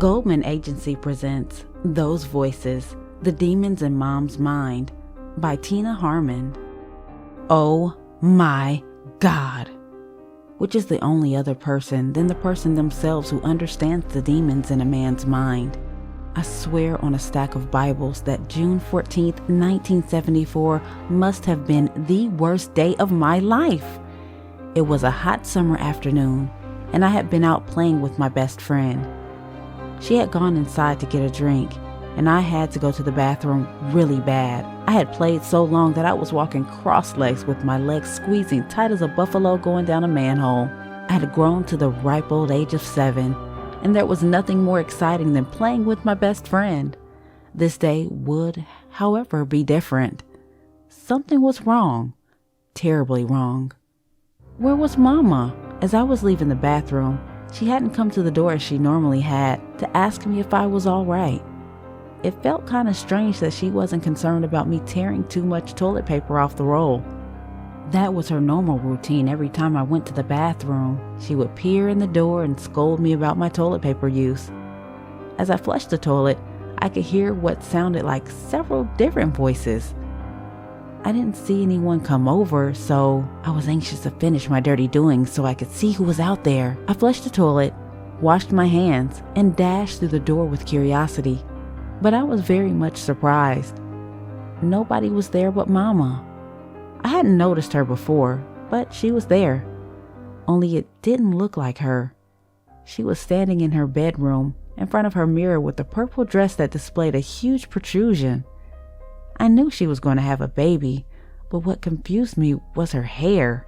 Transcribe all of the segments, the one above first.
Goldman Agency presents Those Voices, The Demons in Mom's Mind by Tina Harmon. Oh my God! Which is the only other person than the person themselves who understands the demons in a man's mind. I swear on a stack of Bibles that June 14th, 1974 must have been the worst day of my life. It was a hot summer afternoon, and I had been out playing with my best friend. She had gone inside to get a drink, and I had to go to the bathroom really bad. I had played so long that I was walking cross-legs with my legs squeezing tight as a buffalo going down a manhole. I had grown to the ripe old age of 7, and there was nothing more exciting than playing with my best friend. This day would, however, be different. Something was wrong, terribly wrong. Where was Mama? As I was leaving the bathroom, she hadn't come to the door as she normally had to ask me if I was all right. It felt kind of strange that she wasn't concerned about me tearing too much toilet paper off the roll. That was her normal routine every time I went to the bathroom. She would peer in the door and scold me about my toilet paper use. As I flushed the toilet, I could hear what sounded like several different voices. I didn't see anyone come over, so I was anxious to finish my dirty doings so I could see who was out there. I flushed the toilet, washed my hands, and dashed through the door with curiosity. But I was very much surprised. Nobody was there but Mama. I hadn't noticed her before, but she was there. Only it didn't look like her. She was standing in her bedroom in front of her mirror with a purple dress that displayed a huge protrusion. I knew she was going to have a baby, but what confused me was her hair.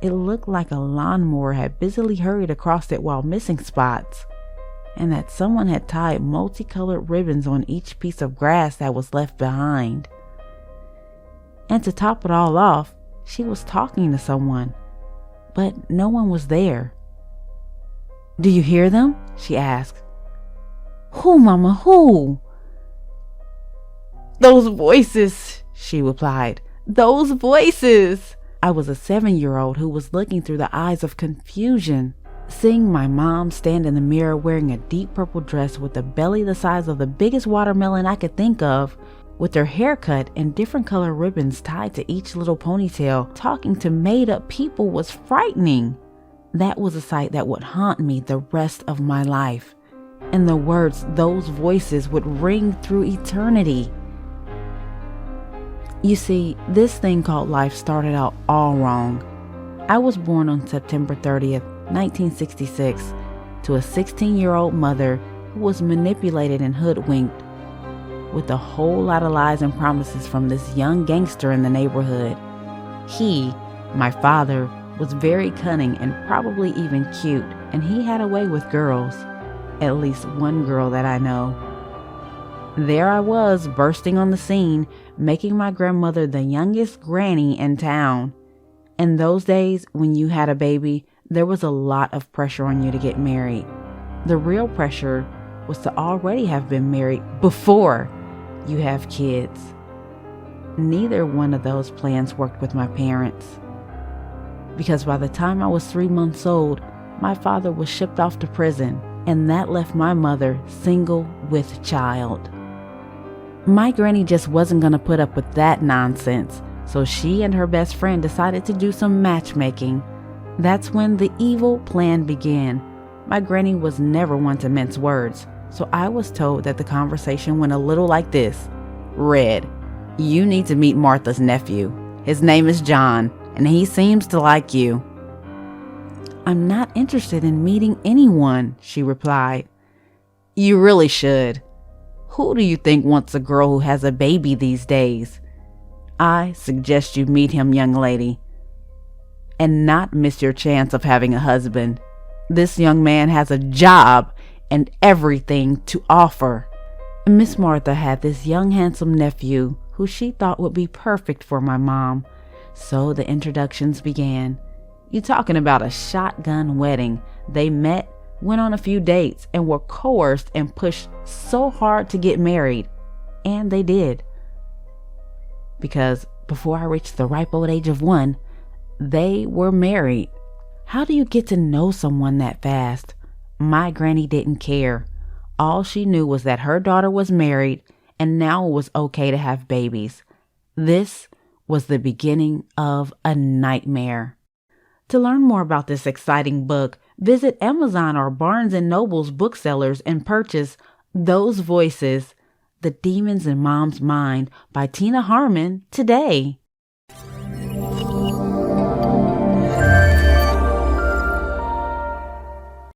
It looked like a lawnmower had busily hurried across it while missing spots, and that someone had tied multicolored ribbons on each piece of grass that was left behind. And to top it all off, she was talking to someone, but no one was there. "Do you hear them?" she asked. "Who, Mama, who?" "Those voices," she replied. "Those voices." I was a 7-year-old who was looking through the eyes of confusion. Seeing my mom stand in the mirror wearing a deep purple dress with a belly the size of the biggest watermelon I could think of, with her hair cut and different color ribbons tied to each little ponytail, talking to made-up people was frightening. That was a sight that would haunt me the rest of my life, and the words "those voices" would ring through eternity. You see, this thing called life started out all wrong. I was born on September 30th, 1966, to a 16-year-old mother who was manipulated and hoodwinked with a whole lot of lies and promises from this young gangster in the neighborhood. He, my father, was very cunning and probably even cute, and he had a way with girls, at least one girl that I know. There I was, bursting on the scene, making my grandmother the youngest granny in town. In those days, when you had a baby, there was a lot of pressure on you to get married. The real pressure was to already have been married before you have kids. Neither one of those plans worked with my parents, because by the time I was 3 months old, my father was shipped off to prison, and that left my mother single with child. My granny just wasn't going to put up with that nonsense, so she and her best friend decided to do some matchmaking. That's when the evil plan began. My granny was never one to mince words, so I was told that the conversation went a little like this. "Red, you need to meet Martha's nephew. His name is John, and he seems to like you." "I'm not interested in meeting anyone," she replied. "You really should. Who do you think wants a girl who has a baby these days? I suggest you meet him, young lady, and not miss your chance of having a husband. This young man has a job and everything to offer." Miss Martha had this young handsome nephew who she thought would be perfect for my mom, so the introductions began. You talking about a shotgun wedding. They met, went on a few dates, and were coerced and pushed so hard to get married. And they did. Because before I reached the ripe old age of 1, they were married. How do you get to know someone that fast? My granny didn't care. All she knew was that her daughter was married and now it was okay to have babies. This was the beginning of a nightmare. To learn more about this exciting book, visit Amazon or Barnes & Noble's booksellers and purchase Those Voices, The Demons in Mom's Mind by Tina Harmon today.